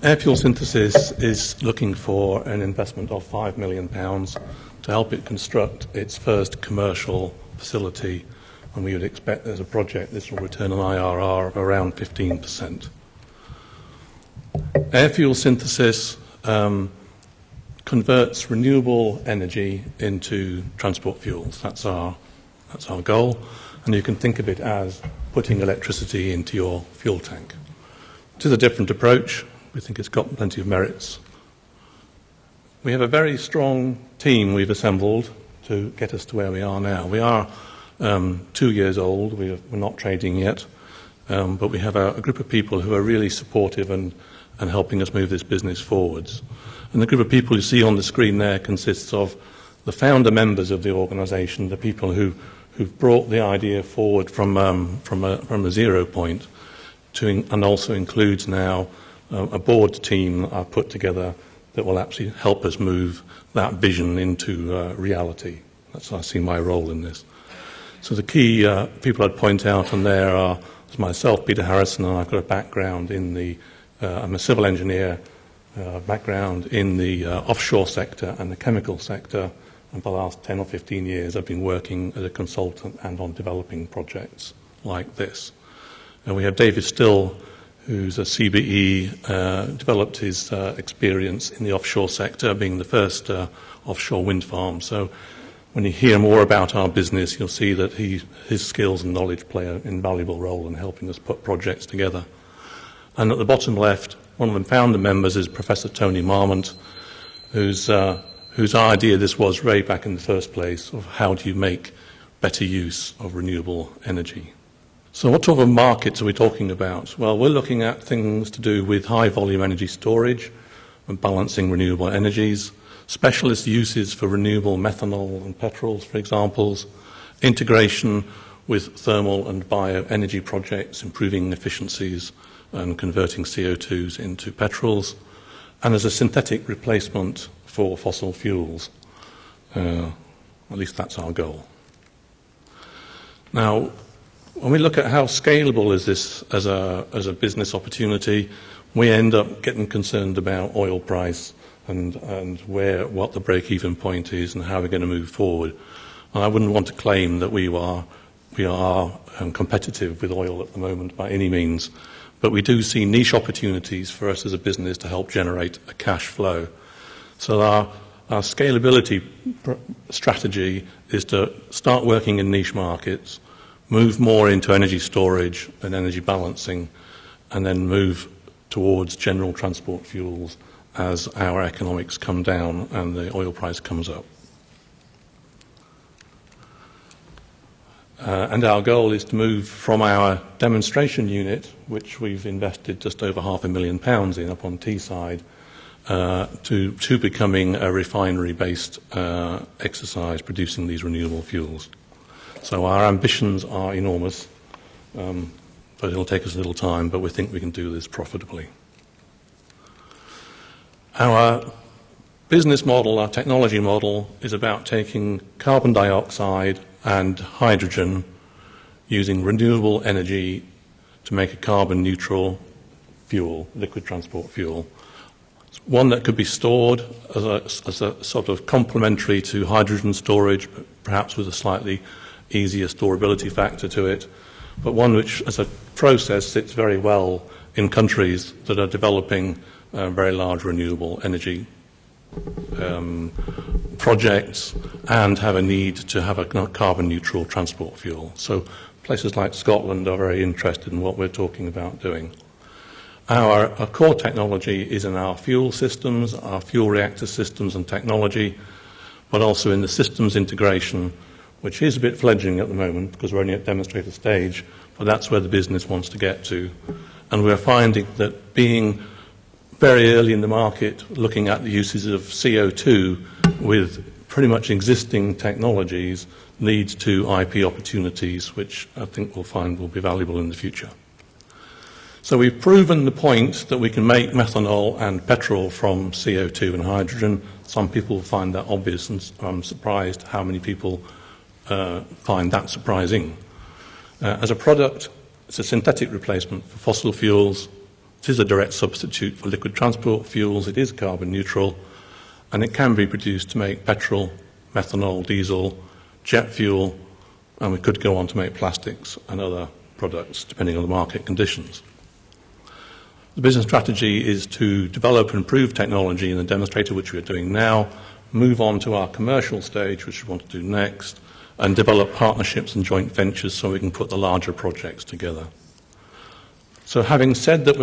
Air fuel synthesis is looking for an investment of £5 million to help it construct its first commercial facility, and we would expect as a project this will return an IRR of around 15%. Air fuel synthesis converts renewable energy into transport fuels. That's our goal, and you can think of it as putting electricity into your fuel tank. It is a different approach. We think it's got plenty of merits. We have a very strong team we've assembled to get us to where we are now. We are 2 years old. We're not trading yet, but we have a group of people who are really supportive and helping us move this business forwards. And the group of people you see on the screen there consists of the founder members of the organisation, the people who've brought the idea forward from a 0 point, and also includes now a board team that I've put together that will actually help us move that vision into reality. That's I see my role in this. So the key people I'd point out on there are myself, Peter Harrison, and I've got a background in I'm a civil engineer, background in the offshore sector and the chemical sector, and for the last 10 or 15 years I've been working as a consultant and on developing projects like this. And we have David Still, who's a CBE, developed his experience in the offshore sector, being the first offshore wind farm. So when you hear more about our business, you'll see that his skills and knowledge play an invaluable role in helping us put projects together. And at the bottom left, one of the founder members is Professor Tony Marmont, whose idea this was way back in the first place of how do you make better use of renewable energy. So what sort of markets are we talking about? Well, we're looking at things to do with high volume energy storage and balancing renewable energies, specialist uses for renewable methanol and petrols, for example, integration with thermal and bioenergy projects, improving efficiencies and converting CO2s into petrols, and as a synthetic replacement for fossil fuels. At least that's our goal. Now, when we look at how scalable is this as a business opportunity, we end up getting concerned about oil price and what the break-even point is and how we're going to move forward. And I wouldn't want to claim that we are competitive with oil at the moment by any means, but we do see niche opportunities for us as a business to help generate a cash flow. So our scalability strategy is to start working in niche markets, move more into energy storage and energy balancing, and then move towards general transport fuels as our economics come down and the oil price comes up. And our goal is to move from our demonstration unit, which we've invested just over £500,000 in up on Teesside, to becoming a refinery-based exercise producing these renewable fuels. So our ambitions are enormous, but it'll take us a little time, but we think we can do this profitably. Our business model, our technology model, is about taking carbon dioxide and hydrogen using renewable energy to make a carbon-neutral fuel, liquid transport fuel. It's one that could be stored as a sort of complementary to hydrogen storage, but perhaps with a slightly easier storability factor to it, but one which as a process sits very well in countries that are developing very large renewable energy projects and have a need to have a carbon neutral transport fuel. So places like Scotland are very interested in what we're talking about doing. Our core technology is in our fuel systems, our fuel reactor systems and technology, but also in the systems integration, which is a bit fledgling at the moment because we're only at demonstrator stage, but that's where the business wants to get to. And we're finding that being very early in the market, looking at the uses of CO2 with pretty much existing technologies leads to IP opportunities, which I think we'll find will be valuable in the future. So we've proven the point that we can make methanol and petrol from CO2 and hydrogen. Some people find that obvious, and I'm surprised how many people find that surprising. As a product, it's a synthetic replacement for fossil fuels. It is a direct substitute for liquid transport fuels. It is carbon neutral, and it can be produced to make petrol, methanol, diesel, jet fuel, and we could go on to make plastics and other products depending on the market conditions. The business strategy is to develop and improve technology in the demonstrator, which we are doing now, move on to our commercial stage, which we want to do next, and develop partnerships and joint ventures so we can put the larger projects together. So having said that we're